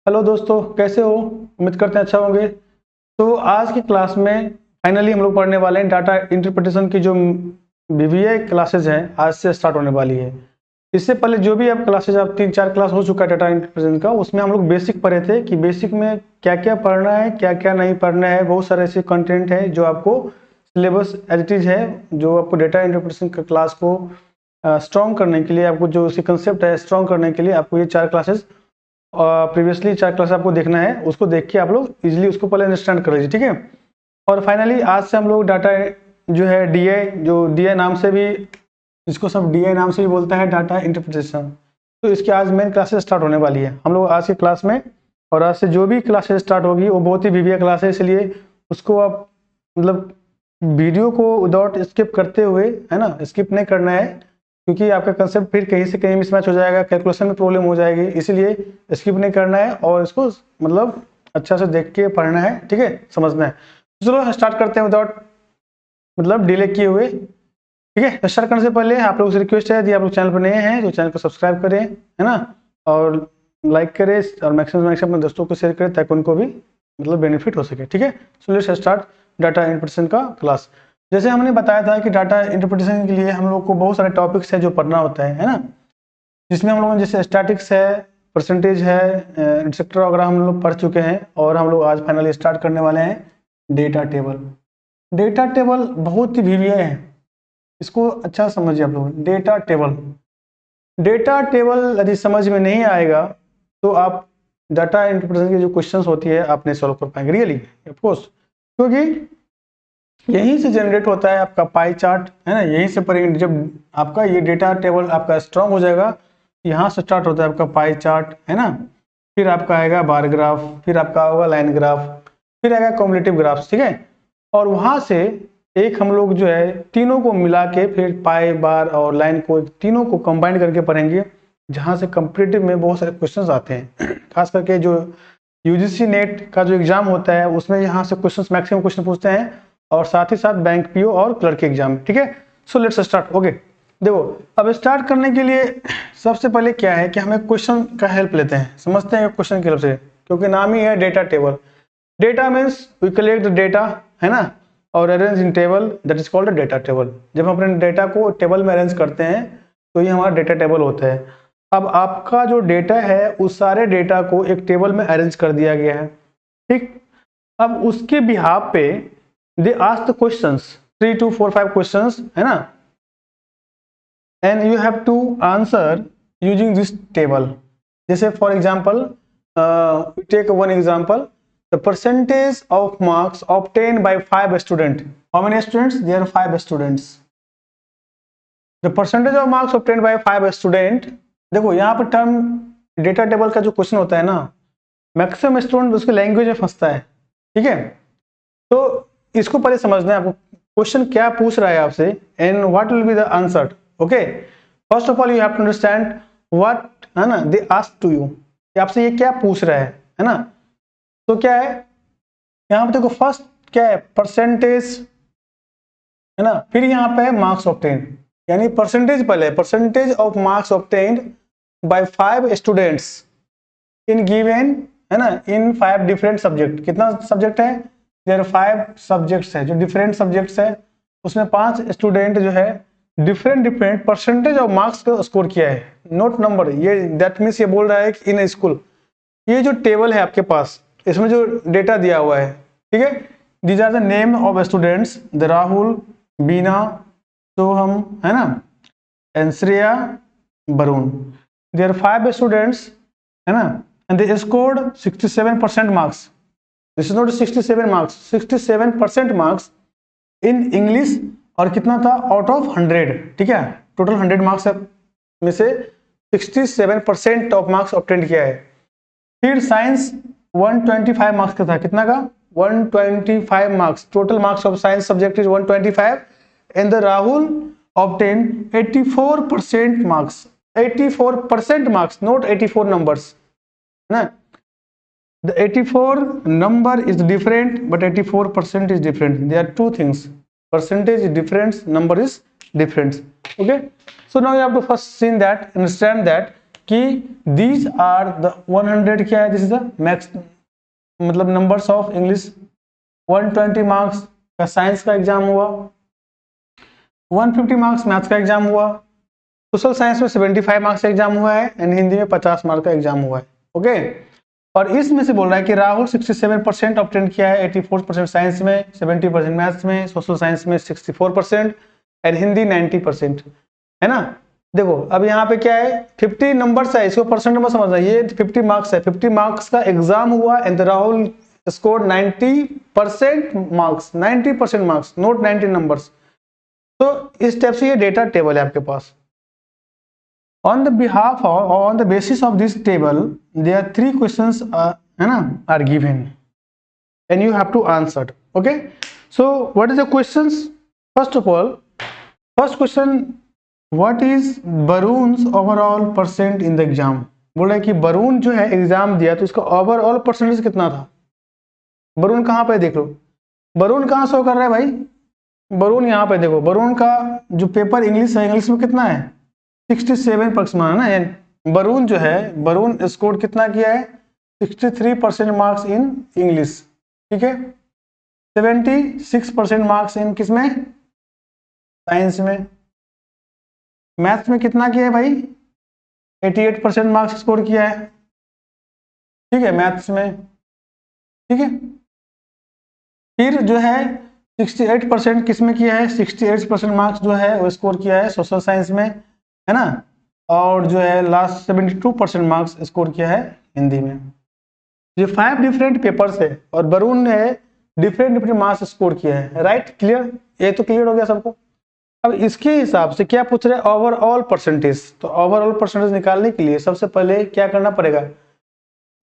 Hello दोस्तों, कैसे हो? उम्मीद करते हैं अच्छा होंगे। तो आज की क्लास में फाइनली हम लोग पढ़ने वाले हैं डाटा इंटरप्रिटेशन की जो बीबीए क्लासेज हैं, आज से स्टार्ट होने वाली है। इससे पहले जो भी आप क्लासेज, आप 3-4 क्लास हो चुका है डाटा इंटरप्रिटेशन का, उसमें हम लोग बेसिक पढ़े थे कि बेसिक में क्या क्या पढ़ना है, क्या क्या नहीं पढ़ना है। बहुत सारे ऐसे कंटेंट है जो आपको सिलेबस एज इट इज़ है, जो आपको डाटा इंटरप्रिटेशन का क्लास को स्ट्रॉन्ग करने के लिए, आपको जो उसकी कंसेप्ट है स्ट्रॉन्ग करने के लिए आपको ये 4 क्लासेज प्रीवियसली 4 क्लास आपको देखना है। उसको देख के आप लोग इजीली उसको पहले अंडरस्टैंड कर लीजिए, ठीक है। और फाइनली आज से हम लोग डाटा जो है डीआई, जो डीआई नाम से भी, इसको सब डीआई नाम से भी बोलता है, डाटा इंटरप्रिटेशन। तो इसकी आज मेन क्लासेस स्टार्ट होने वाली है हम लोग आज की क्लास में। और आज से जो भी क्लासेस स्टार्ट होगी वो बहुत ही वीवीआई क्लास है, इसलिए उसको आप मतलब वीडियो को विदाउट स्किप करते हुए, है ना, स्किप नहीं करना है, क्योंकि आपका कंसेप्ट फिर कहीं से कहीं मिसमैच हो जाएगा, कैलकुलेशन में प्रॉब्लम हो जाएगी। इसीलिए स्किप नहीं करना है और इसको मतलब अच्छा से देख के पढ़ना है, ठीक है, समझना है। तो चलो स्टार्ट करते हैं विदाउट मतलब डिले किए हुए, ठीक है। स्टार्ट करने से पहले आप लोगों से रिक्वेस्ट है, यदि आप लोग चैनल पर नए हैं तो चैनल को सब्सक्राइब करें, है ना, और लाइक करें और मैक्सिमम अपने दोस्तों को शेयर करें ताकि उनको भी मतलब बेनिफिट हो सके, ठीक है। So let's start data interpretation का क्लास। जैसे हमने बताया था कि डाटा इंटरप्रिटेशन के लिए हम लोग को बहुत सारे टॉपिक्स है जो पढ़ना होता है ना, जिसमें हम लोगों ने जैसे स्टैटिक्स है, परसेंटेज है, एक्सेट्रा वगैरह हम लोग पढ़ चुके हैं। और हम लोग आज फाइनली स्टार्ट करने वाले हैं डेटा टेबल। डेटा टेबल बहुत ही वीवीआई है, इसको अच्छा समझिए आप लोग। डेटा टेबल, डेटा टेबल यदि समझ में नहीं आएगा तो आप डाटा इंटरप्रिटेशन की जो क्वेश्चंस होती है आप नहीं सॉल्व कर पाएंगे, रियली ऑफकोर्स, क्योंकि यहीं से जनरेट होता है आपका पाई चार्ट, है ना। यहीं से पर जब आपका ये डेटा टेबल आपका स्ट्रांग हो जाएगा, यहाँ से स्टार्ट होता है आपका पाई चार्ट, है ना। फिर आपका आएगा बार ग्राफ, फिर आपका होगा लाइन ग्राफ, फिर आएगा कॉम्युलेटिव ग्राफ, ठीक है। और वहां से एक हम लोग जो है तीनों को मिला के फिर पाई, बार और लाइन को तीनों को कंबाइन करके पढ़ेंगे, जहां से कॉम्पिटिटिव में बहुत सारे क्वेश्चंस आते हैं। खास करके जो यूजीसी नेट का जो एग्जाम होता है उसमें यहाँ से क्वेश्चंस, मैक्सिमम क्वेश्चन पूछते हैं, और साथ ही साथ बैंक पीओ और क्लर्क के एग्जाम, ठीक है। So let's start. ओके, देखो अब स्टार्ट करने के लिए सबसे पहले क्या है कि हम एक क्वेश्चन का हेल्प लेते हैं, समझते हैं क्वेश्चन की हेल्प से, क्योंकि नाम ही है data table. Data means we collect the data, है ना, और arrange in table, that is called data table. जब हम अपने डेटा को टेबल में अरेंज करते हैं तो ये हमारा डेटा टेबल होता है। अब आपका जो डेटा है उस सारे डेटा को एक टेबल में अरेंज कर दिया गया है, ठीक। अब उसके बिहाफ पे they ask the questions, 3 to 4 5 questions, है ना, and you have to answer using this table. जैसे for example take one example, the percentage of marks obtain by 5 student. How many students? There are 5 students. The percentage of marks obtain by 5 student. देखो यहाँ पर term data table का जो question होता है ना, maximum student उसके language में फंसता है, ठीक है। तो इसको पहले समझना है आपको, क्वेश्चन क्या पूछ रहा है आपसे and what will be the answer. Okay, first of all you have to understand what, है ना, दे आस्क टू यू, आपसे ये क्या पूछ रहा है ना। तो क्या है यहाँ पे, देखो फर्स्ट क्या है, परसेंटेज, है ना, फिर यहाँ पे है मार्क्स ऑब्टेन, यानी परसेंटेज पहले, percentage of marks obtained by 5 students in given, है ना, इन 5 डिफरेंट सब्जेक्ट। कितना सब्जेक्ट है? देयर 5 सब्जेक्ट्स है, जो डिफरेंट सब्जेक्ट्स है उसमें 5 स्टूडेंट जो है different different percentage of marks को स्कोर किया है, नोट नंबर। ये दैट मीन्स ये बोल रहा है कि इन स्कूल, ये जो टेबल है आपके पास, इसमें जो डेटा दिया हुआ है, ठीक है, these are the name of students, the Rahul, Bina, Soham, है ना, and Shreya, Varun. There 5 students, है ना, and they scored 67% marks. This is not 67 marks, 67% marks in English। और कितना था? आउट ऑफ 100, ठीक है, टोटल 100 मार्क्स में से 67% ऑफ मार्क्स ऑब्टेन किया है। फिर साइंस 125 मार्क्स का था, कितना का? 125 marks, total marks of science subject is 125, and the Rahul obtain 84% marks, 84% marks, not 84 numbers ना। The 84 number is different, but 84% is different. There are two things. Percentage is different, number is different. Okay. So now you have to first see that, understand that कि these are the 100 क्या है, this is the max मतलब numbers of English. 120 marks का science का exam हुआ, 150 marks maths का exam हुआ, social science में 75 मार्क्स का एग्जाम हुआ है एंड हिंदी में 50 मार्क्स का एग्जाम हुआ है। ओके, और इसमें से बोल रहा है कि राहुल 67% ऑब्टेन किया है, 84% साइंस में, 70% मैथ्स में, सोशल साइंस में 64% एंड हिंदी 90%, है ना। देखो अब यहाँ पे क्या है, 50 नंबर्स है, इसको परसेंट में समझना, ये 50 मार्क्स है, 50 मार्क्स का एग्जाम हुआ and Rahul score 90% marks, 90% marks, note 90 numbers. तो इस टाइप से ये डेटा टेबल है आपके पास। On the behalf of or on the basis of this table, there are 3 questions है ना are given and you have to answer. Okay, so what is the questions? First of all, first question, what is Barun's overall percent in the exam? बोल रहा है कि बरून जो है exam दिया तो इसका ओवरऑल परसेंटेज कितना था। बरून कहाँ पे देख लो, बरून कहाँ शो कर रहा है भाई, बरून यहाँ पे देखो, बरून का जो पेपर इंग्लिश है, इंग्लिश में कितना है 67% है ना। यानी बरून जो है, बरून स्कोर कितना किया है 63% मार्क्स इन इंग्लिश, ठीक है, 76% मार्क्स इन किसमें, साइंस में। मैथ्स में कितना किया है भाई 88% मार्क्स स्कोर किया है, ठीक है, मैथ्स में, ठीक है। फिर जो है 68% किसमें किया है, 68% मार्क्स जो है वो स्कोर किया है सोशल साइंस में, है ना। और जो है लास्ट 72% मार्क्स स्कोर किया है हिंदी में। ये 5 डिफरेंट पेपर्स है और बरून ने डिफरेंट मार्क्स स्कोर किया है, राइट, क्लियर, ये तो क्लियर हो गया सबको। अब इसके हिसाब से क्या पूछ रहे हैं, ओवरऑल परसेंटेज। तो ओवरऑल परसेंटेज निकालने के लिए सबसे पहले क्या करना पड़ेगा,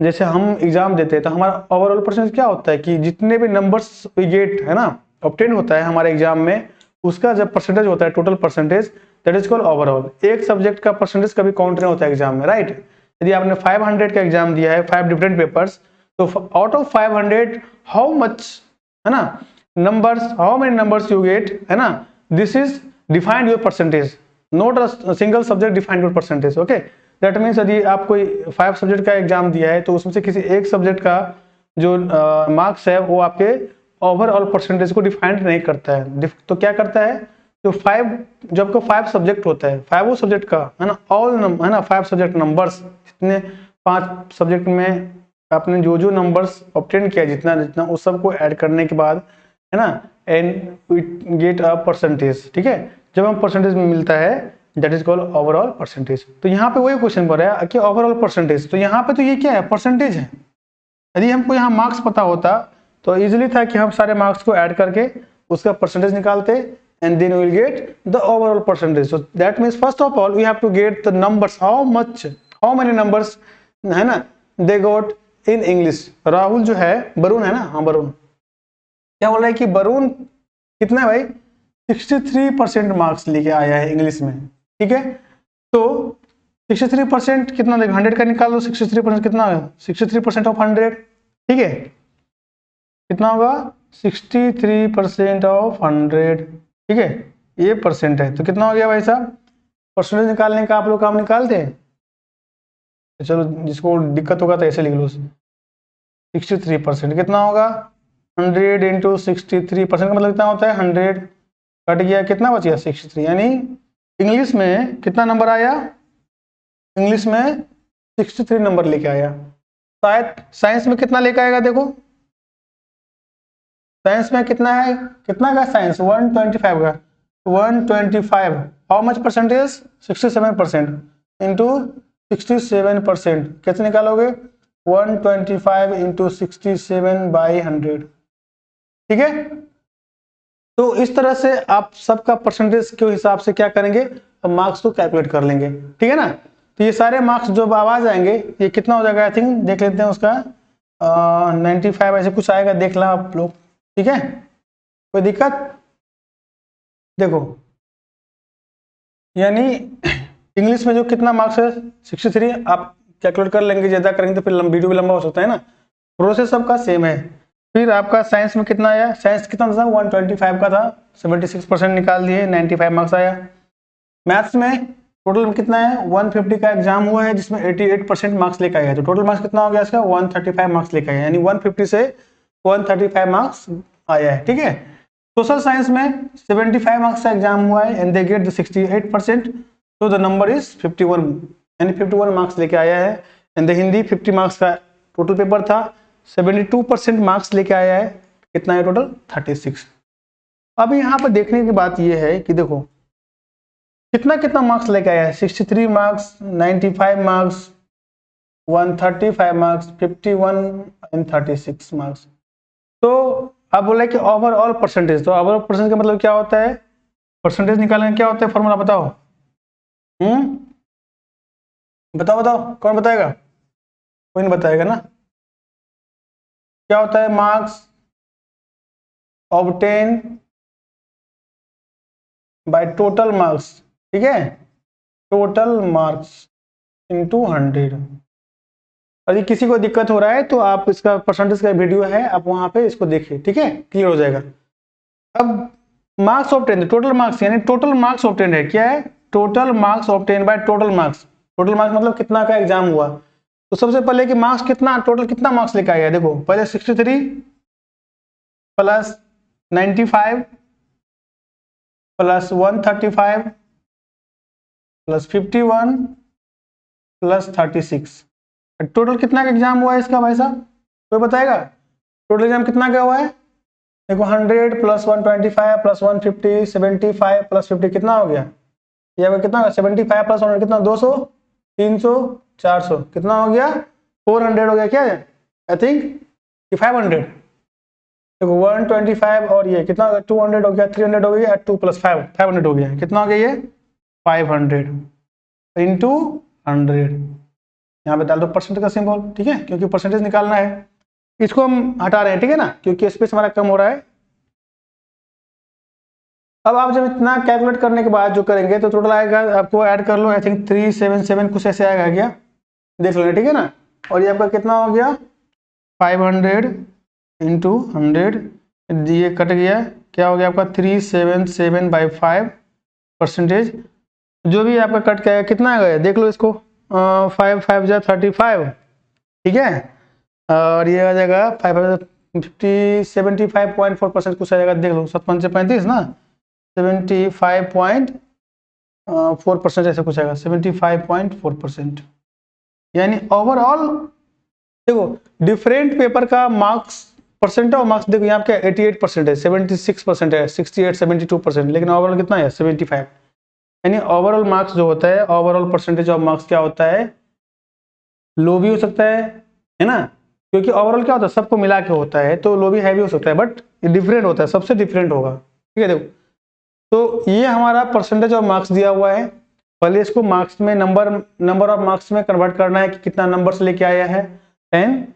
जैसे हम एग्जाम देते हैं तो हमारा ओवरऑल परसेंटेज क्या होता है कि जितने भी नंबर्स वी गेट है ना ऑब्टेन होता है हमारे एग्जाम में, उसका जब परसेंटेज होता है total percentage, that is called overall. एक सब्जेक्ट का परसेंटेज कभी काउंट नहीं होता है एग्जाम में, राइट। यदि आपने 500 का एग्जाम दिया है, 5 डिफरेंट पेपर्स, तो आउट ऑफ 500 हाउ मच, है ना, numbers, how many numbers you get, है ना, this is defined your percentage, not a single subject defined your percentage. Okay, that means यदि आप कोई 5 सब्जेक्ट का एग्जाम दिया है तो उसमें से किसी एक सब्जेक्ट का जो मार्क्स है वो आपके ओवरऑल परसेंटेज को डिफाइंड नहीं करता है। तो क्या करता है, जो 5, जब आपको 5 सब्जेक्ट होता है, 5 सब्जेक्ट का, है ना, ऑल है ना 5 सब्जेक्ट नंबर्स, जितने 5 सब्जेक्ट में आपने जो जो नंबर्स ऑब्टेन किया, जितना जितना, उस सबको ऐड करने के बाद, है ना, and we get a percentage, ठीक है। जब हम परसेंटेज में मिलता है that is called overall percentage. तो यहाँ पे वही क्वेश्चन पर है कि ओवरऑल परसेंटेज, तो यहाँ पे तो ये क्या है, परसेंटेज है। यदि हमको यहाँ मार्क्स पता होता तो इजीली था कि हम सारे मार्क्स को ऐड करके उसका परसेंटेज निकालते and then we will get the overall percentage. So that means first of all we have to get the numbers, how much, how many numbers, है ना, they got in English। Rahul जो है, बरून है ना, हाँ बरून, क्या बोल रहा है कि बरून कितना है भाई 63% मार्क्स लेके आया है इंग्लिश में, ठीक है। तो 63% कितना देगा, 100 का निकाल दो, 63% कितना होगा, 63% ऑफ 100, ठीक है, कितना होगा 63% ऑफ 100, ठीक है, ये परसेंट है। तो कितना हो गया भाई साहब, परसेंटेज निकालने का आप लोग काम निकालते हैं, चलो जिसको दिक्कत होगा तो ऐसे लिख लो, 63% कितना होगा, 100 इंटू 63% का मतलब कितना होता है 100, कट गया, कितना बच गया 63, यानी इंग्लिश में कितना नंबर आया, इंग्लिश में 63 नंबर लेके आया। शायद साइंस में कितना लेके आएगा, देखो साइंस में कितना है, कितना का साइंस 125 का, 125 हाउ मच परसेंटेज 67% इंटू 67%, कैसे निकालोगे 125 इंटू 67/100, ठीक है। तो इस तरह से आप सबका परसेंटेज के हिसाब से क्या करेंगे, मार्क्स को कैलकुलेट कर लेंगे, ठीक है ना। तो ये सारे मार्क्स जो आ जाएंगे, ये कितना हो जाएगा, आई थिंक देख लेते हैं उसका 95 ऐसे कुछ आएगा, देख ला आप लोग, ठीक है, कोई दिक्कत। देखो यानी इंग्लिश में जो कितना मार्क्स है 63, आप कैलकुलेट कर लेंगे, ज्यादा करेंगे तो फिर वीडियो भी लंबा हो सकता है ना, प्रोसेस सबका सेम है। फिर आपका साइंस में कितना आया, साइंस कितना था 125 का था, 76% निकाल दिए, 95 मार्क्स आया। मैथ्स में टोटल में कितना है 150 का एग्जाम हुआ है जिसमें 88% मार्क्स लेकर आया है, तो टोटल मार्क्स कितना हो गया इसका 135 मार्क्स लेकर आया, यानी 150 से 135 मार्क्स आया है। ठीक है, सोशल साइंस में 75 मार्क्स का एग्जाम हुआ है एंड दे गेट द 68%, तो द नंबर इज 51, यानी 51 मार्क्स लेके आया है। एंड द हिंदी 50 मार्क्स का टोटल पेपर था, 72% मार्क्स लेके आया है, कितना है टोटल 36। अब यहाँ पर देखने की बात यह है कि देखो कितना कितना मार्क्स लेके आया है, 63 marks, 95 marks, 135 marks, 51 and 36 marks. तो अब बोला कि ओवरऑल परसेंटेज, तो ओवरऑल परसेंटेज का मतलब क्या होता है, परसेंटेज निकालने क्या होता है, फॉर्मूला बताओ। बताओ बताओ, कौन बताएगा, कोई नहीं बताएगा ना। क्या होता है, marks obtain by total marks, ठीक है, टोटल मार्क्स इनटू 100। यदि किसी को दिक्कत हो रहा है तो आप इसका परसेंटेज का वीडियो है, आप वहां पे इसको देखिए, ठीक है, क्लियर हो जाएगा। अब मार्क्स ऑब्टेन, टोटल मार्क्स यानी टोटल मार्क्स ऑब्टेन है, क्या है, total marks obtain by total marks. Total marks मतलब कितना का एग्जाम हुआ, तो सबसे पहले कि मार्क्स कितना, टोटल कितना मार्क्स लेकर आया, देखो पहले 63 plus 95 plus 135 plus 51 plus 36, total कितना का एग्जाम हुआ है इसका भाई साहब, कोई बताएगा टोटल एग्जाम कितना का हुआ है। देखो 100 प्लस 125 प्लस 150, 75 प्लस 50 कितना हो गया, ये कितना होगा, 75 प्लस 100 कितना, 200, 300, 400, कितना हो गया 400 हो गया, क्या है आई थिंक कि 500। देखो 125 और ये कितना हो गया 200 हो गया, 300 हो गया, 2 प्लस 5 500 हो गया, कितना हो गया ये 500 इंटू 100। यहाँ पे डाल दो परसेंट का सिंबल, ठीक है, क्योंकि परसेंटेज निकालना है। इसको हम हटा रहे हैं, ठीक है ना, क्योंकि स्पेस हमारा कम हो रहा है। अब आप जब इतना कैलकुलेट करने के बाद जो करेंगे तो टोटल आएगा, आपको ऐड कर लो, आई थिंक 377 कुछ ऐसे आएगा, क्या देख लो, ठीक है ना। और ये आपका कितना हो गया 500 इंटू 100, ये कट गया, क्या हो गया आपका 377/5 परसेंटेज, जो भी आपका कट गया कितना आ गया देख लो इसको, 5 5 जा 35, ठीक है, और ये आ जाएगा 75.4% कुछ आ जाएगा, देख लो 57 से 35 ना, 75.4% ऐसा कुछ आएगा, 75.4%, यानी ओवरऑल देखो डिफरेंट पेपर का मार्क्स परसेंट ऑफ मार्क्स देखो यहाँ पे 88% है, 76% है, 68 72%, लेकिन ओवरऑल कितना है 75, यानी ओवरऑल मार्क्स जो होता है, ओवरऑल परसेंटेज ऑफ मार्क्स क्या होता है, लो भी हो सकता है ना, क्योंकि ओवरऑल क्या होता है सबको मिला के होता है, तो लो भी हाई भी हो सकता है, बट डिफरेंट होता है, सबसे डिफरेंट होगा, ठीक है। देखो तो ये हमारा परसेंटेज ऑफ मार्क्स दिया हुआ है, पहले इसको मार्क्स में नंबर ऑफ मार्क्स में कन्वर्ट करना है कि कितना नंबर से लेके आया है, एंड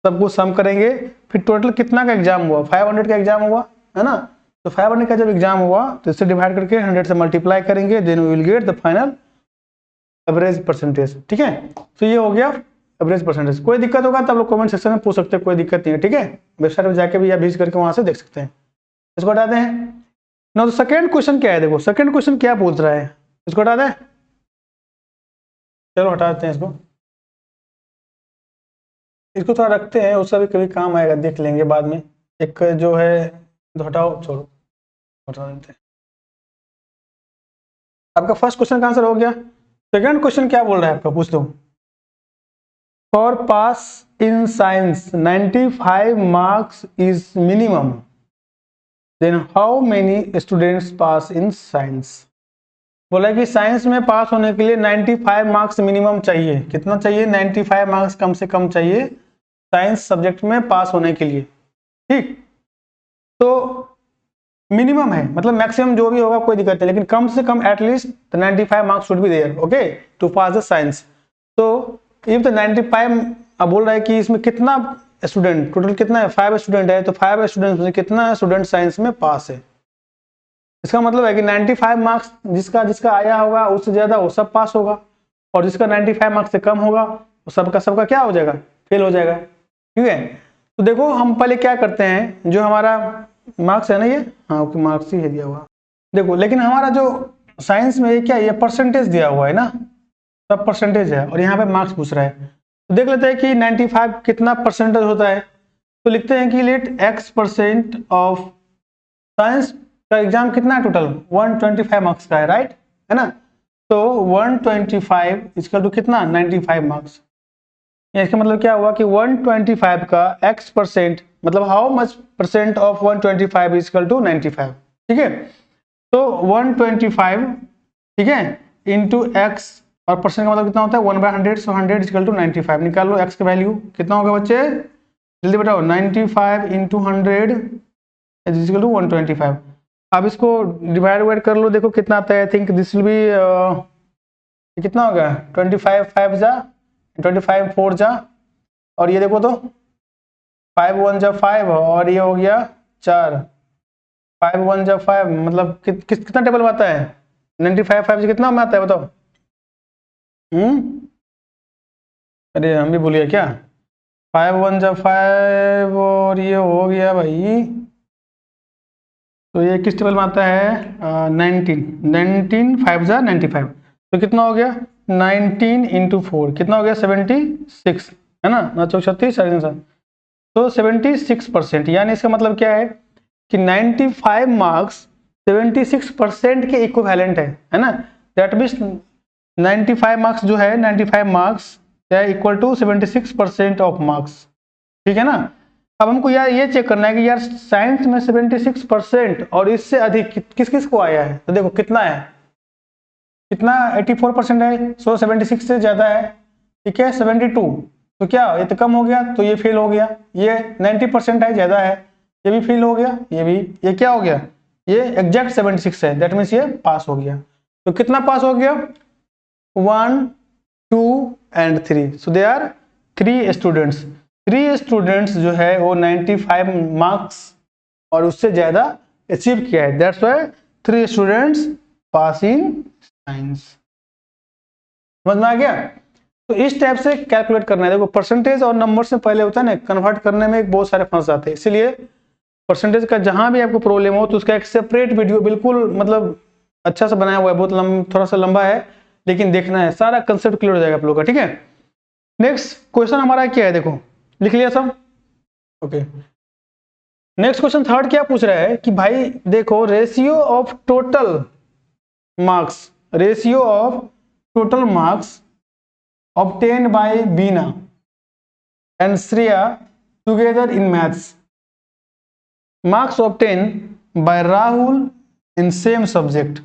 सबको सम करेंगे, फिर टोटल कितना का एग्जाम हुआ, 500 का एग्जाम हुआ है ना, तो 500 का जब एग्जाम हुआ तो इससे डिवाइड करके 100 से मल्टीप्लाई करेंगे, then we will get the final average percentage, ठीक है। तो ये हो गया एवरेज परसेंटेज। कोई दिक्कत होगा तो आप लोग कमेंट सेक्शन में पूछ सकते हैं, कोई दिक्कत नहीं है, ठीक है, वेबसाइट पर जाके भी या विजिट करके वहां से देख सकते हैं। इसको हटाते हैं ना। तो सेकंड क्वेश्चन क्या है, देखो सेकंड क्वेश्चन क्या पूछ रहा है, इसको हटा दें, चलो हटा देते हैं इसको थोड़ा रखते हैं, उसका भी कभी काम आएगा, देख लेंगे बाद में। एक जो है तो हटाओ, छोड़ो, हटा देते हैं। आपका फर्स्ट क्वेश्चन का आंसर हो गया। सेकंड क्वेश्चन क्या बोल रहा है आपका, पूछ दो। For pass in science 95 marks is minimum, then how many students pass in science. बोला कि साइंस में पास होने के लिए 95 मार्क्स मिनिमम चाहिए, कितना चाहिए 95 मार्क्स कम से कम चाहिए साइंस सब्जेक्ट में पास होने के लिए, ठीक। तो मिनिमम है मतलब मैक्सिमम जो भी होगा कोई दिक्कत नहीं, लेकिन कम से कम at least 95 marks should be there, okay, to pass the science. तो इफ द 95 अब बोल रहा है कि इसमें कितना स्टूडेंट, टोटल कितना है 5 स्टूडेंट है, तो 5 स्टूडेंट में कितना स्टूडेंट साइंस में पास है। इसका मतलब है कि 95 मार्क्स जिसका जिसका आया होगा उससे ज्यादा वो सब पास होगा, और जिसका 95 मार्क्स से कम होगा वो सबका क्या हो जाएगा, फेल हो जाएगा, ठीक है। तो देखो हम पहले क्या करते हैं, जो हमारा मार्क्स है ना ये, हाँ ओके मार्क्स ही है दिया हुआ, देखो लेकिन हमारा जो साइंस में ये क्या, ये परसेंटेज दिया हुआ है ना, सब परसेंटेज है और यहाँ पे मार्क्स पूछ रहा है। तो देख लेते हैं कि 95 कितना परसेंटेज होता है। तो लिखते हैं कि लेट x% ऑफ साइंस का एग्जाम कितना है, टोटल 125 मार्क्स का है, राइट, है ना। तो 125 इसका तो कितना 95 मार्क्स, इसका मतलब क्या हुआ कि 125 का x% मतलब how much percent of 125 equal to 95, ठीक है। तो 125, ठीक है, इंटू एक्स, और परसेंट का मतलब कितना होता है 1/100, सो 100 इक्वल टू 95। निकाल लो x का वैल्यू कितना होगा बच्चे, जल्दी बताओ। 95 इंटू 100 इक्वल टू 125। अब इसको डिवाइड कर लो, देखो कितना आता है। I think this will be कितना होगा 25 5 जा 25 4 जा, और ये देखो तो 5 1 जा 5, और ये हो गया 4, 5 1 जा 5, मतलब कितना टेबल में आता है 95 5 से कितना में आता है बताओ। अरे हम भी भूल गए क्या, 5 1 जा 5, और ये हो गया भाई, तो ये किस टेबल में आता है 19 5 जा 95, तो कितना हो गया 19 इंटू 4 कितना हो गया 76, है ना, 9 चौक 36 7, तो 76%। यानी इसका मतलब क्या है कि 95 मार्क्स 76% के इक्विवेलेंट है ना। दैट मीन्स 95 मार्क्स जो है 95 marks equal to 76% of marks, ठीक है ना। अब हमको यार ये चेक करना है कि यार साइंस में 76% और इससे अधिक किस किस को आया है। तो देखो कितना है, कितना 84% है, सो 76 से ज्यादा है, ठीक है 72, तो क्या ये तो कम हो गया, तो ये फेल हो गया। ये 90% है, ज्यादा है, ये भी फेल हो गया, ये भी, ये क्या हो गया, ये एग्जैक्ट 76 है, दैट मीन्स ये पास हो गया। तो कितना पास हो गया 1 2 and 3, so they are 3 students. 3 students जो है वो 95 मार्क्स और उससे ज्यादा अचीव किया है, that's why 3 students pass in science. समझ में आ गया। तो इस टाइप से कैलकुलेट करना है। देखो परसेंटेज और नंबर से पहले होता है ना, कन्वर्ट करने में बहुत सारे फंस जाते हैं, इसीलिए परसेंटेज का जहां भी आपको प्रॉब्लम हो तो उसका एक सेपरेट वीडियो बिल्कुल मतलब अच्छा से बनाया हुआ है, बहुत थोड़ा सा लंबा है, लेकिन देखना है, सारा कंसेप्ट क्लियर हो जाएगा आप लोगों का, ठीक है। नेक्स्ट क्वेश्चन हमारा क्या है, देखो लिख लिया सब, ओके। नेक्स्ट क्वेश्चन थर्ड क्या पूछ रहा है कि भाई देखो ratio of total marks, ratio of total marks obtained by Beena and Shreya together in maths, marks obtained by Rahul in same subject।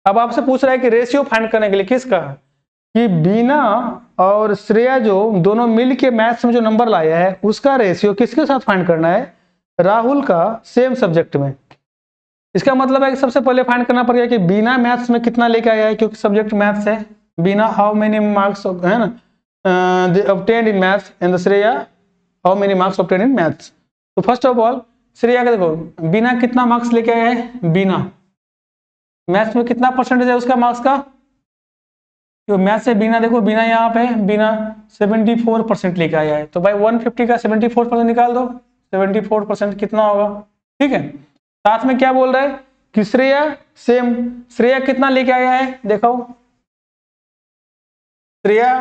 अब आपसे पूछ रहा है कि रेशियो फाइंड करने के लिए किसका, कि बीना और श्रेया जो दोनों मिल के मैथ्स में जो नंबर लाया है उसका रेशियो किसके साथ फाइंड करना है, राहुल का सेम सब्जेक्ट में। इसका मतलब है कि सबसे पहले फाइंड करना पड़ेगा कि बीना मैथ्स में कितना लेके आया है, क्योंकि सब्जेक्ट मैथ्स है। बीना हाउ मेनी मार्क्स है ना they obtained in maths and the Shreya how many marks obtained in maths। तो फर्स्ट ऑफ ऑल श्रेया का देखो बिना कितना मार्क्स लेके आया है, बिना मैथ्स में कितना परसेंटेज है उसका मार्क्स का, तो मैथ्स से बिना देखो बिना यहाँ पे बिना 74% लेके आया है, तो भाई 150 का 74% निकाल दो, 74% कितना होगा, ठीक है। साथ में क्या बोल रहा है कि श्रेया सेम, श्रेया कितना लेके आया है देखो, श्रेया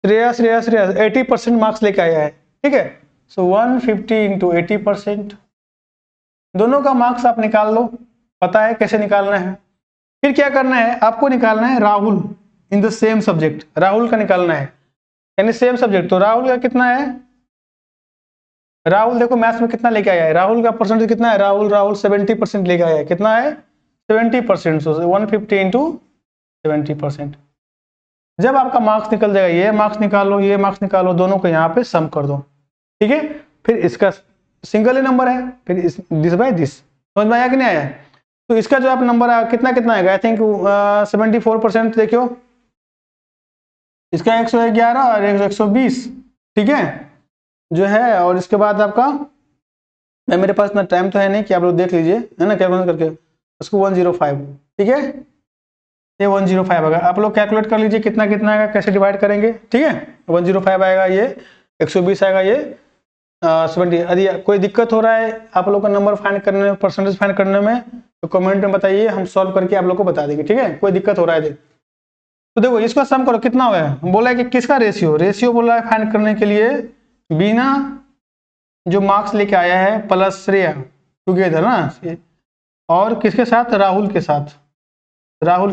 श्रेया श्रेया श्रेया 80% मार्क्स लेके आया है, ठीक है। सो 150 इंटू 80%, दोनों का मार्क्स आप निकाल लो, पता है कैसे निकालना है। फिर क्या करना है, आपको निकालना है Rahul in the same subject, Rahul का निकालना है, यानी सेम सब्जेक्ट। तो राहुल का कितना है, राहुल देखो मैथ्स में कितना लेके आया है, राहुल का परसेंटेज कितना है, राहुल 70% लेके आया है, कितना है 70%, सो 150 इंटू 70%। जब आपका मार्क्स निकल जाएगा, ये मार्क्स निकालो ये मार्क्स निकालो, दोनों को यहाँ पे सम कर दो, ठीक है। फिर इसका सिंगल ही नंबर है, फिर दिस बाय दिस, समझ में आया कि नहीं आया। तो इसका जो आप नंबर आया कितना कितना आएगा, आई थिंक 74% देखियो, इसका 111 और 120, ठीक है जो है। और इसके बाद आपका, मैं मेरे पास इतना टाइम तो है नहीं कि आप लोग देख लीजिए, है ना, कैलकुलेट करके उसको 105, ठीक है, ये 105 आएगा। आप लोग कैलकुलेट कर लीजिए कितना कितना आएगा, कैसे डिवाइड करेंगे, ठीक है। 105 आएगा, ये 120 आएगा, ये 70। यदि कोई दिक्कत हो रहा है आप लोग का नंबर फाइंड करने में, परसेंटेज फाइंड करने में, तो कमेंट में बताइए, हम सॉल्व करके आप लोग को बता देंगे, ठीक है। कोई दिक्कत हो रहा है तो देखो इसका सम करो, कितना हुआ है, बोला है कि किसका रेशियो बोला है फाइंड करने के लिए, बीना जो मार्क्स लेके आया है प्लस श्रेया टुगेदर ना, और किसके साथ, राहुल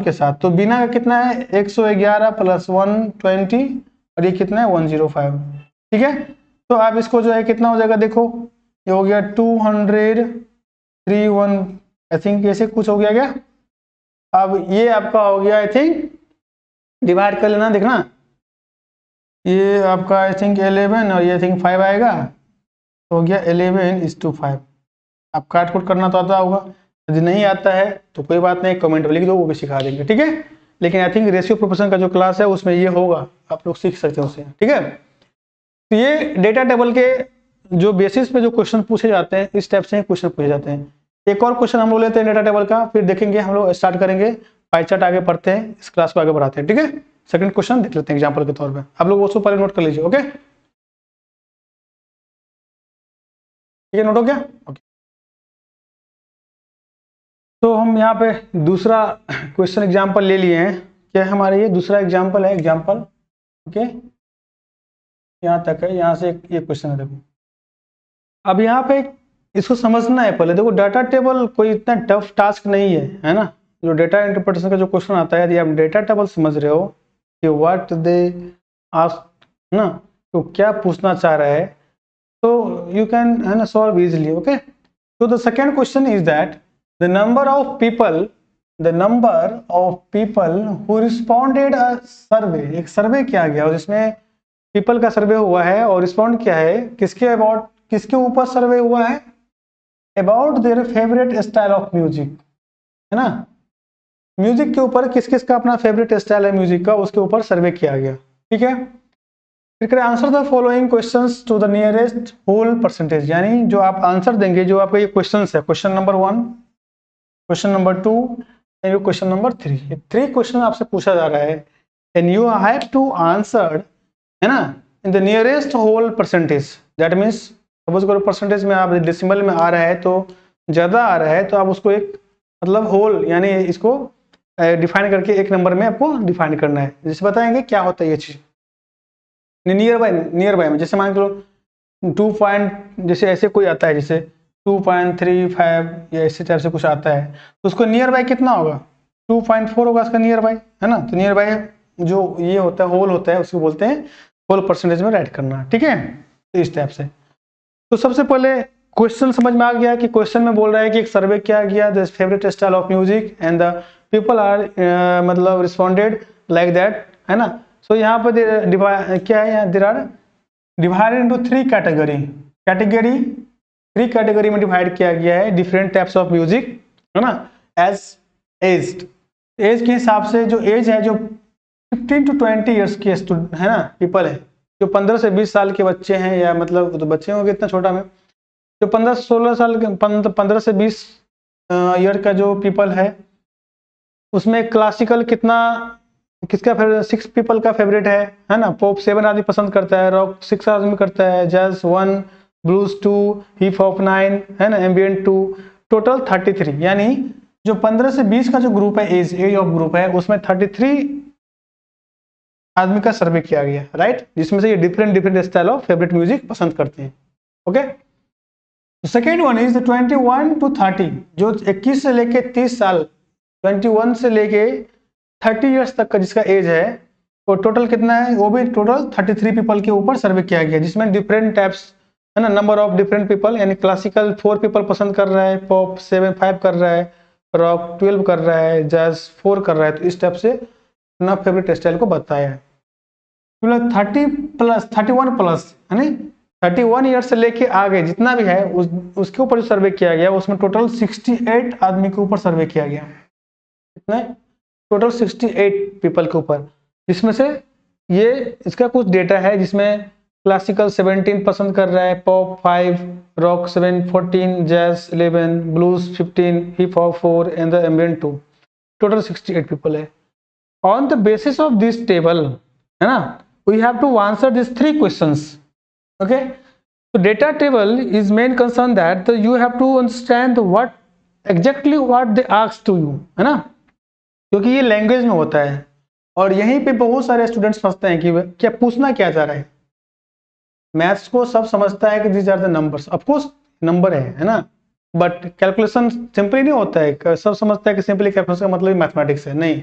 के साथ। तो बीना का कितना है 111 प्लस 120 और ये कितना है 105, ठीक है। तो आप इसको जो है कितना हो जाएगा, देखो ये हो गया 231 आई थिंक, ऐसे कुछ हो गया क्या। अब ये आपका हो गया आई थिंक, डिवाइड कर लेना, देखना ये आपका आई थिंक 11 और ये आई थिंक 5 आएगा, तो हो गया 11:5। आप काट कुट करना तो आता होगा, यदि नहीं आता है तो कोई बात नहीं, कमेंट में लिख दो, वो भी सिखा देंगे, ठीक है। लेकिन आई थिंक रेशियो प्रोपोर्शन का जो क्लास है उसमें ये होगा, आप लोग सीख सकते हो उससे, ठीक है। तो ये डेटा टेबल के जो बेसिस पे जो क्वेश्चन पूछे जाते हैं, इस टाइप से क्वेश्चन पूछे जाते हैं। एक और क्वेश्चन हम लोग लेते हैं डेटा टेबल का, फिर देखेंगे, हम लोग स्टार्ट करेंगे पाई चार्ट, आगे पढ़ते हैं, इस क्लास को आगे बढ़ाते हैं, ठीक है। सेकंड क्वेश्चन देख लेते हैं एग्जाम्पल के तौर पे, आप लोग उसको पहले नोट कर लीजिए, ओके, ठीक है, नोट हो गया, ओके। तो हम यहाँ पे दूसरा क्वेश्चन एग्जाम्पल ले लिए हैं, क्या है हमारे, ये दूसरा एग्जाम्पल है, एग्जाम्पल, ओके, यहाँ तक है, यहाँ से ये क्वेश्चन है, देखो अब यहाँ पे इसको समझना है पहले। देखो डाटा टेबल कोई इतना टफ टास्क नहीं है ना। जो डेटा इंटरप्रिटेशन का जो क्वेश्चन आता है, यदि आप डेटा टेबल समझ रहे हो कि व्हाट दे आस्क ना, तो क्या पूछना चाह रहा है, तो यू कैन है ना सॉल्व इजिली, ओके। तो the second question is that the number of people who responded a survey, एक सर्वे किया गया और जिसमें पीपल का सर्वे हुआ है और रिस्पॉन्ड किया है किसके अबाउट, किसके ऊपर सर्वे हुआ है, about their favourite style of music, है ना, म्यूजिक के ऊपर किस किस का अपना फेवरेट स्टाइल है म्यूजिक का, उसके ऊपर सर्वे किया गया, ठीक है। फिर करें answer the following questions to the nearest whole percentage, यानी जो आप आंसर देंगे, जो आपका ये क्वेश्चन है, question number 1, question number 2 and question number 3, ये 3 क्वेश्चन आपसे पूछा जा रहा है and you have to answer, है ना, in the nearest whole percentage. That means suppose करो परसेंटेज में आप डेसिमल में आ रहा है तो ज़्यादा आ रहा है, तो आप उसको एक मतलब होल यानी इसको डिफाइन करके एक नंबर में आपको डिफाइन करना है। जैसे बताएंगे क्या होता है ये चीज़, नियर बाय में, जैसे मान लो 2 पॉइंट, जैसे ऐसे कोई आता है जैसे 2.35 या इसी टाइप से कुछ आता है, तो उसको नियर बाय कितना होगा, 2.4 होगा उसका नियर बाय, है ना। तो नियर बाय जो ये होता है होल होता है, उसको बोलते हैं होल परसेंटेज में राइट करना, ठीक है। तो इस टाइप से, तो सबसे पहले क्वेश्चन समझ में आ गया कि क्वेश्चन में बोल रहा है कि एक सर्वे किया गया, the favourite style of music and the people are मतलब रिस्पॉन्डेड लाइक दैट, है ना। सो यहाँ पर क्या है, यहाँ there are divided into 3 category, 3 category में डिवाइड किया गया है डिफरेंट टाइप्स ऑफ म्यूजिक, है ना, एज एज्ड, एज के हिसाब से जो एज है, जो 15 to 20 ईयर्स के है ना पीपल है, जो 15 से 20 साल के बच्चे हैं, या मतलब तो बच्चे होंगे इतना छोटा में, जो 15 से 16 साल के 15 से 20 ईयर का जो पीपल है, उसमें क्लासिकल कितना, किसका फेवरेट, 6 पीपल का फेवरेट है ना, पॉप 7 आदमी पसंद करता है, रॉक 6 आदमी करता है, जैज 1, ब्लूज 2, हिप हॉप 9, है ना, एम्बिएंट 2, टोटल 33। यानी जो 15 से 20 का जो ग्रुप है, एज ऑफ ग्रुप है, उसमें 33 आदमी का सर्वे किया गया, राइट, जिसमें से ये different style of favourite music पसंद करते हैं, okay. Second one is 21 to 30, जो 21 से लेके 30 साल, 21 से लेके 30 ईयर्स तक का जिसका एज है, वो टोटल कितना है, वो भी टोटल 33 पीपल के ऊपर सर्वे किया गया, जिसमें डिफरेंट टाइप्स, है ना, नंबर ऑफ डिफरेंट पीपल, यानी क्लासिकल 4 पीपल पसंद कर रहा है, पॉप 5 कर रहा है, रॉक 12 कर रहा है, जैज 4 कर रहा है। तो इस टाइप से अपना फेवरेट स्टाइल को बताया है। 31 प्लस यानी 31 ईयर से लेके आगे जितना भी है उसके ऊपर जो सर्वे किया गया, उसमें टोटल 68 आदमी के ऊपर सर्वे किया गया, कितना, टोटल 68 पीपल के ऊपर, जिसमें से ये इसका कुछ डेटा है जिसमें क्लासिकल 17 पसंद कर रहा है, pop 5, rock 7, 14, jazz 11, blues 15, hip hop 4 and the ambient 2, total 68 people है। On the basis of this table, है ना, we have to answer this 3 questions, okay. तो data table is main concern that you have to understand what exactly what they ask to you, है ना, क्योंकि ये language में होता है और यहीं पे बहुत सारे स्टूडेंट्स फंसते हैं कि क्या पूछना क्या चाह रहा है। मैथ्स को सब समझता है कि these are the numbers, of course number है ना, बट कैलकुलेशन सिंपली नहीं होता है। सब समझता है कि सिंपली कैलकुलेशन का मतलब ही मैथमेटिक्स है, नहीं।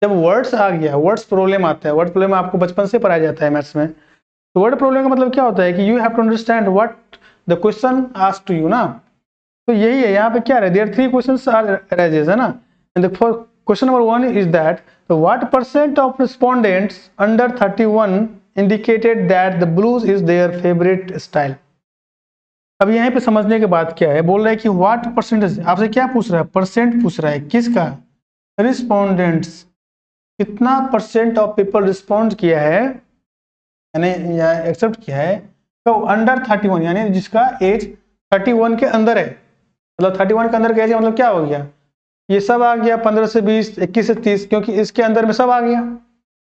जब वर्ड्स आ गया, वर्ड्स प्रॉब्लम आता है, वर्ड प्रॉब्लम आपको बचपन से पढ़ाया जाता है मैथ्स में। तो वर्ड प्रॉब्लम का मतलब क्या होता है कि you have to understand what the question asked to you ना। तो यही है यहाँ पे क्या है, there three questions are arises, है ना। And the question number 1 is that what percent of respondents under 31 indicated that the blues is their favourite style. अब यहाँ पे समझने के बाद क्या है, बोल रहा है कि व्हाट परसेंटेज, आपसे क्या पूछ रहा है, परसेंट पूछ रहा है, किसका, रिस्पोंडेंट्स, कितना परसेंट ऑफ पीपल रिस्पॉन्ड किया है, यानी एक्सेप्ट किया है, तो अंडर 31 यानी जिसका एज 31 के अंदर है, मतलब 31 के अंदर का एज मतलब क्या हो गया, ये सब आ गया 15 से 20, 21 से 30, क्योंकि इसके अंदर में सब आ गया,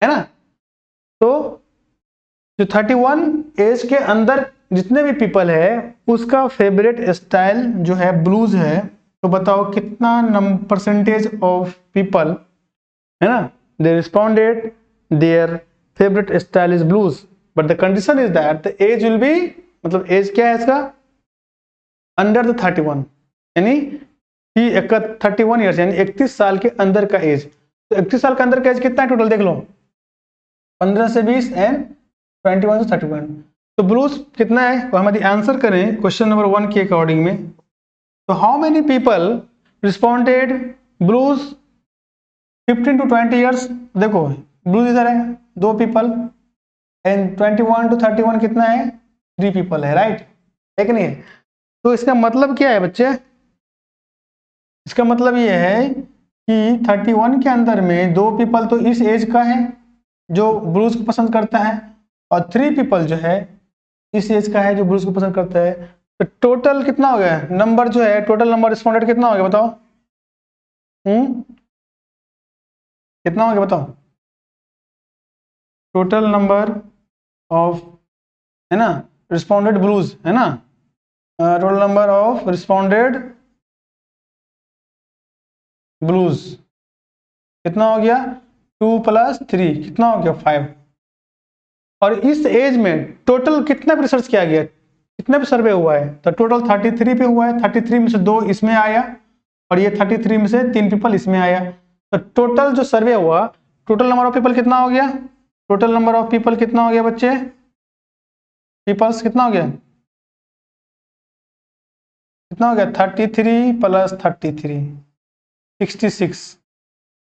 है ना। तो जो 31 एज के अंदर जितने भी पीपल है उसका फेवरेट स्टाइल जो है ब्लूज है। तो बताओ कितना परसेंटेज ऑफ पीपल, है ना, they responded their favourite style is blues, but the condition is that the age will be, मतलब एज क्या है इसका, अंडर द 31, यानी कि 31 ईयर्स यानी 31 साल के अंदर का एज। तो 31 साल के अंदर का एज कितना है टोटल, देख लो, 15 से 20 एंड 21 से 31। तो ब्लूज कितना है, तो हम यदि आंसर करें क्वेश्चन नंबर 1 के अकॉर्डिंग में, तो how many people responded blues 15 to 20 years, देखो ब्लूज इधर है 2 पीपल, एंड 21 to 31 कितना है, 3 पीपल है, राइट है कि नहीं। तो इसका मतलब क्या है बच्चे, इसका मतलब ये है कि 31 के अंदर में 2 पीपल तो इस एज का है जो ब्लूज को पसंद करता है, और 3 पीपल जो है इस एज का है जो ब्लूज को पसंद करता है। तो टोटल कितना हो गया नंबर जो है, टोटल नंबर रिस्पॉन्डेड कितना हो गया बताओ, कितना हो गया बताओ, टोटल नंबर ऑफ, है ना, रिस्पॉन्डेड ब्लूज, है ना, total number of responded blues कितना हो गया, 2 + 3 कितना हो गया 5। और इस एज में टोटल कितना पे रिसर्च किया गया, कितने पे सर्वे हुआ है, तो टोटल 33 पे हुआ है, 33 में से 2 इसमें आया और ये 33 में से 3 पीपल इसमें आया। तो टोटल जो सर्वे हुआ, टोटल नंबर ऑफ पीपल कितना हो गया, टोटल नंबर ऑफ पीपल कितना हो गया बच्चे, पीपल्स कितना हो गया, कितना हो गया 33 + 33 66।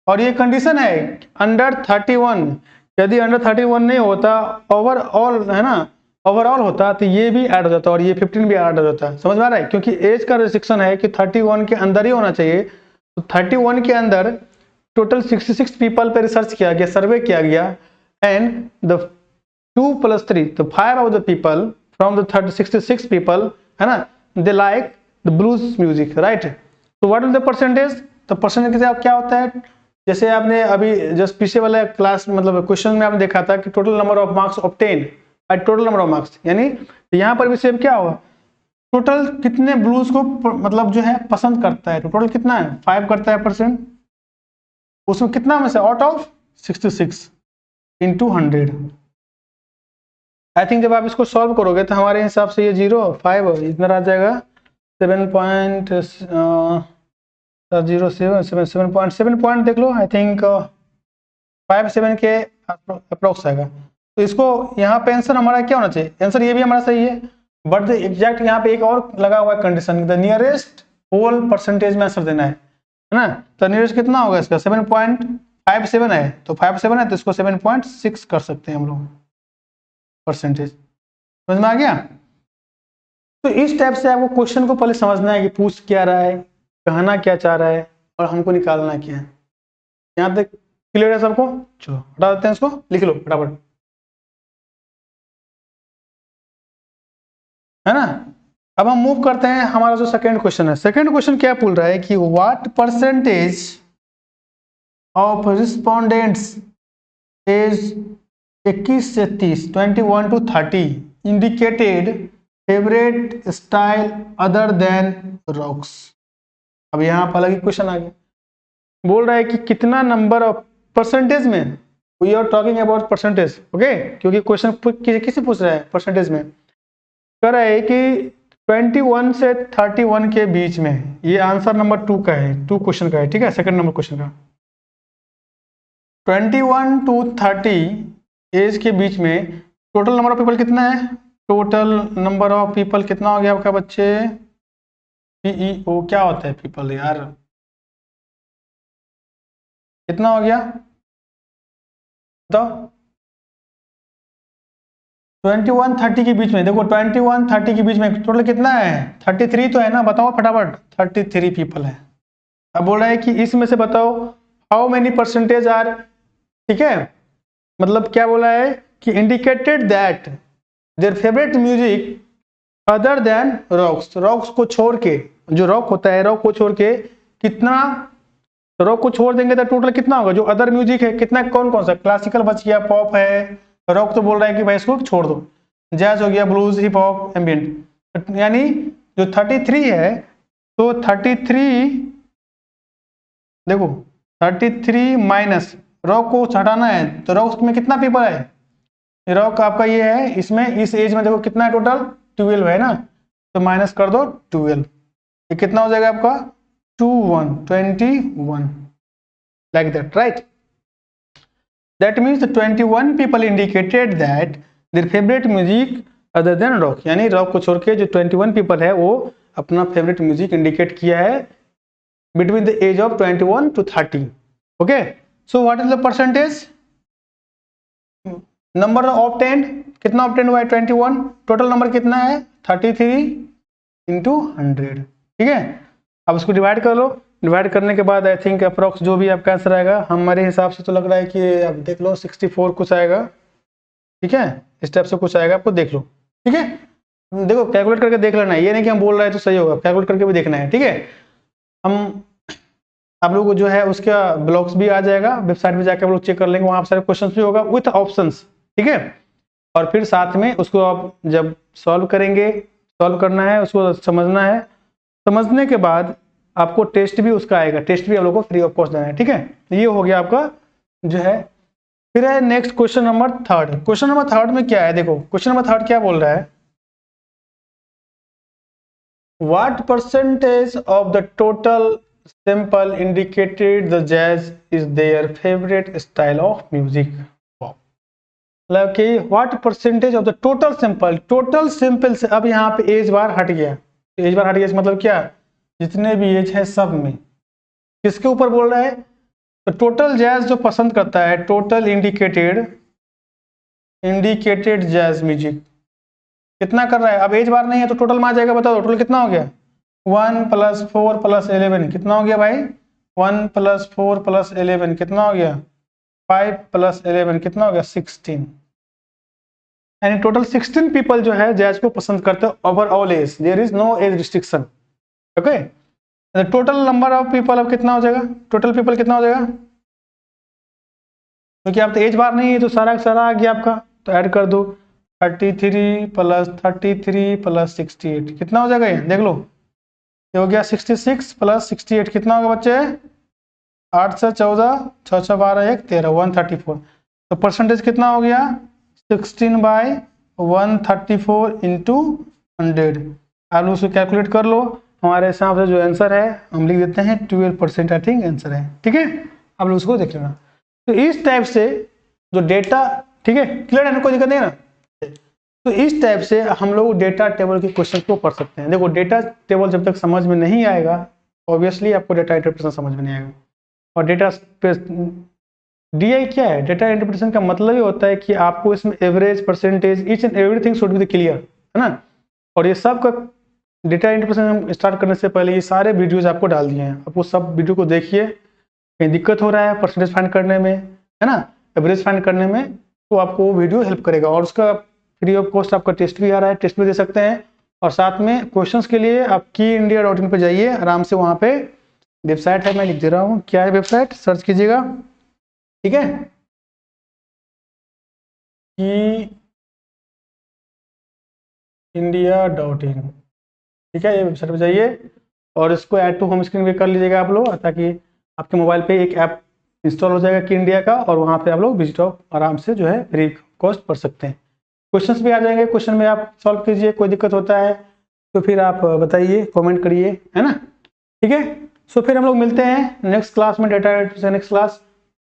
और ये कंडीशन है अंडर 31, यदि अंडर 31 नहीं होता, ओवरऑल है ना, ओवरऑल होता तो ये भी ऐड हो जाता और ये 15 भी ऐड हो जाता, समझ में आ रहा है, क्योंकि एज का रिस्ट्रिक्शन है कि 31 के अंदर ही होना चाहिए। तो 31 के अंदर टोटल 66 पीपल पे रिसर्च किया गया, सर्वे किया गया, एंड द 2 + 3 तो 5 of the people from the 66 people, है ना, they like the blues music, right. तो व्हाट इज द परसेंटेज, तो परसेंटेज क्या होता है, जैसे आपने अभी जस्ट पीछे वाले क्लास मतलब क्वेश्चन में आपने देखा था कि total number of marks obtain by total number of marks, यानी यहाँ पर भी सेम क्या होगा, टोटल कितने ब्लूज को मतलब जो है पसंद करता है, तो टोटल कितना है 5 करता है परसेंट, उसमें कितना में से out of 66 into 100। I think जब आप इसको सॉल्व करोगे तो हमारे हिसाब से ये 0 5 इतना आ जाएगा 7.07 पॉइंट देख लो, आई थिंक 5-7 के अप्रोक्स आएगा। तो इसको यहाँ पे आंसर हमारा क्या होना चाहिए, आंसर ये भी हमारा सही है, बट द एग्जैक्ट यहाँ पे एक और लगा हुआ है condition, the nearest whole percentage में आंसर देना है ना। तो नियरेस्ट कितना होगा इसका 7.57 है, तो 57 है तो इसको 7.6 कर सकते हैं हम लोग परसेंटेज, समझ में आ गया। तो इस टाइप से आपको क्वेश्चन को पहले समझना है कि पूछ क्या रहा है, कहना क्या चाह रहा है और हमको निकालना क्या है। यहाँ तक क्लियर है सबको, चलो हटा देते हैं इसको, लिख लो फटाफट, है ना। अब हम मूव करते हैं, हमारा जो सेकंड क्वेश्चन है, सेकंड क्वेश्चन क्या बोल रहा है कि what percentage of respondents age 21 से 30 21 to 30 indicated favourite style other than rocks. अब यहाँ पर अलग क्वेश्चन आ गया, बोल रहा है कि कितना नंबर ऑफ परसेंटेज में, we are talking about percentage, okay, क्योंकि क्वेश्चन किसी पूछ रहा है परसेंटेज में, कह रहा है कि 21 से 31 के बीच में, ये आंसर नंबर 2 का है, 2 क्वेश्चन का है, ठीक है, सेकंड नंबर क्वेश्चन का। 21 टू 30 एज के बीच में टोटल नंबर ऑफ पीपल कितना है? टोटल नंबर ऑफ पीपल कितना हो गया आपका बच्चे? पीईओ क्या होता है पीपल यार, कितना हो गया बताओ? 21 30 के बीच में, देखो 21 30 के बीच में टोटल कितना है? 33 तो है ना, बताओ फटाफट। 33 पीपल है। अब बोल रहा है कि इसमें से बताओ हाउ मेनी परसेंटेज आर, ठीक है, मतलब क्या बोला है कि indicated that their favourite music other than rocks, rocks को छोड़ के, जो रॉक होता है रॉक को छोड़ के कितना, रॉक को छोड़ देंगे तो टोटल कितना होगा? जो अदर म्यूजिक है कितना, कौन कौन सा? क्लासिकल बच गया, पॉप है, रॉक तो बोल रहा है कि भाई इसको छोड़ दो, जैज हो गया, ब्लूज, हिप हॉप, एम्बिएंट, यानी जो 33 है, तो 33 देखो 33 माइनस रॉक को हटाना है, तो रॉक में कितना पीपल है? रॉक आपका ये है, इसमें इस एज में देखो कितना है टोटल? 12 है ना, तो माइनस कर दो 12, ये कितना हो जाएगा आपका? 21 like that, right? That means the 21 people indicated that their favorite music other than rock, यानी रॉक को छोड़ के जो 21 पीपल है वो अपना फेवरेट म्यूजिक इंडिकेट किया है between the age of 21 to 30. Okay, so what is the percentage? Number obtained, कितना obtained हुआ है? 21, टोटल नंबर कितना है? 33 into 100, ठीक है। अब उसको डिवाइड कर लो, डिवाइड करने के बाद आई थिंक अप्रोक्स जो भी आपका आंसर आएगा, हमारे हिसाब से तो लग रहा है कि अब देख लो 64 कुछ आएगा, ठीक है, इस टाइप से कुछ आएगा, आपको देख लो, ठीक है। देखो कैलकुलेट करके देख लेना है, ये नहीं कि हम बोल रहे हैं तो सही होगा, कैलकुलेट करके भी देखना है, ठीक है। हम आप लोग को जो है उसका ब्लॉग्स भी आ जाएगा, वेबसाइट में जाकर आप लोग चेक कर लेंगे, वहाँ सारे क्वेश्चन भी होगा विथ ऑप्शंस, ठीक है। और फिर साथ में उसको आप जब सॉल्व करेंगे, सॉल्व करना है, उसको समझना है, समझने के बाद आपको टेस्ट भी उसका आएगा, टेस्ट भी आप लोग को फ्री ऑफ कॉस्ट देना है, ठीक है। ये हो गया आपका जो है। फिर है next question number 3। Question number 3 में क्या है? देखो क्वेश्चन नंबर 3 क्या बोल रहा है, what percentage of the total sample indicated the jazz is their favorite style of music? मतलब कि what percentage of the total sample, total sample से, अब यहाँ पे एज बार हट गया, एज बार हट गया मतलब क्या? जितने भी एज है सब में, किसके ऊपर बोल रहा है? तो टोटल जैज जो पसंद करता है, टोटल इंडिकेटेड जैज म्यूजिक कितना कर रहा है? अब एज बार नहीं है तो टोटल में आ जाएगा, बताओ टोटल कितना हो गया? 1 + 4 + 11 कितना हो गया भाई? 1 + 4 + 11 कितना हो गया? 5 + 11 कितना हो गया? 16, यानी टोटल 16 पीपल जो है जैज को पसंद करते हैं overall age, there is no age restriction, okay. Total number of people अब कितना हो जाएगा? टोटल पीपल कितना हो जाएगा? क्योंकि आप तो एज बार नहीं है तो सारा सारा आ गया आपका, तो ऐड कर दो 33 + 33 + 68 कितना हो जाएगा? ये देख लो, ये हो गया 66 + 68 कितना होगा बच्चे? 8 से 14, 6 6 12 1 13, 134। तो परसेंटेज कितना हो गया? 16/134 इंटू 100। आप उसको कैलकुलेट कर लो, हमारे हिसाब से जो आंसर है हम लिख देते हैं 12% आई थिंक आंसर है, ठीक है। आप लोग उसको देख लेना। तो इस टाइप से जो डेटा, ठीक है, क्लियर है, कोई दिक्कत नहीं है ना? तो इस टाइप से हम लोग डेटा टेबल के क्वेश्चन को पढ़ सकते हैं। देखो डेटा टेबल जब तक समझ में नहीं आएगा, ऑब्वियसली आपको डेटा इंटरप्रिटेशन समझ में नहीं आएगा। और डेटा DI क्या है? डेटा इंटरप्रिटेशन का मतलब ये होता है कि आपको इसमें average, percentage, each and everything should be clear, है ना। और ये सब का डेटा इंटरप्रिटेशन स्टार्ट करने से पहले ये सारे वीडियोज आपको डाल दिए हैं, आप वो सब वीडियो को देखिए, कहीं दिक्कत हो रहा है परसेंटेज फाइंड करने में, है ना, एवरेज फाइंड करने में, तो आपको वो वीडियो हेल्प करेगा। और उसका फ्री ऑफ कॉस्ट आपका टेस्ट भी आ रहा है, टेस्ट भी दे सकते हैं। और साथ में क्वेश्चंस के लिए आप keyindia.in पे जाइए, आराम से वहाँ पे वेबसाइट है, मैं लिख दे रहा हूँ, क्या है वेबसाइट, सर्च कीजिएगा, ठीक है, india.in, ठीक है, ये वेबसाइट पर जाइए और इसको ऐड टू होम स्क्रीन भी कर लीजिएगा आप लोग, ताकि आपके मोबाइल पे एक ऐप इंस्टॉल हो जाएगा कि इंडिया का, और वहाँ पे आप लोग विजिट आराम से जो है फ्री कॉस्ट पढ़ सकते हैं। क्वेश्चंस भी आ जाएंगे, क्वेश्चन में आप सॉल्व कीजिए, कोई दिक्कत होता है तो फिर आप बताइए, कमेंट करिए, है ना, ठीक है। सो फिर हम लोग मिलते हैं नेक्स्ट क्लास में, डाटा से नेक्स्ट क्लास,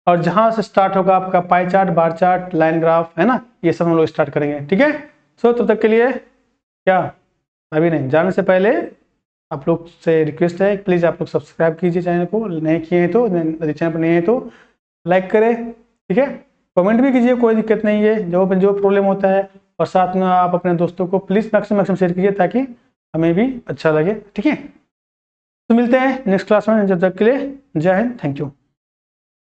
और जहाँ से स्टार्ट होगा आपका pie chart, bar chart, line graph, है ना, ये सब हम लोग स्टार्ट करेंगे, ठीक है। सो तब तक के लिए क्या, अभी नहीं जाने से पहले आप लोग से रिक्वेस्ट है, प्लीज़ आप लोग सब्सक्राइब कीजिए चैनल को, नए किए हैं तो, यदि चैनल पर नए हैं तो लाइक करें, ठीक है। कमेंट भी कीजिए, कोई दिक्कत नहीं है, जो प्रॉब्लम होता है, और साथ में आप अपने दोस्तों को प्लीज़ मैक्सिमम शेयर कीजिए, ताकि हमें भी अच्छा लगे, ठीक है। तो मिलते हैं नेक्स्ट क्लास में, जब तक के लिए जय हिंद, थैंक यू।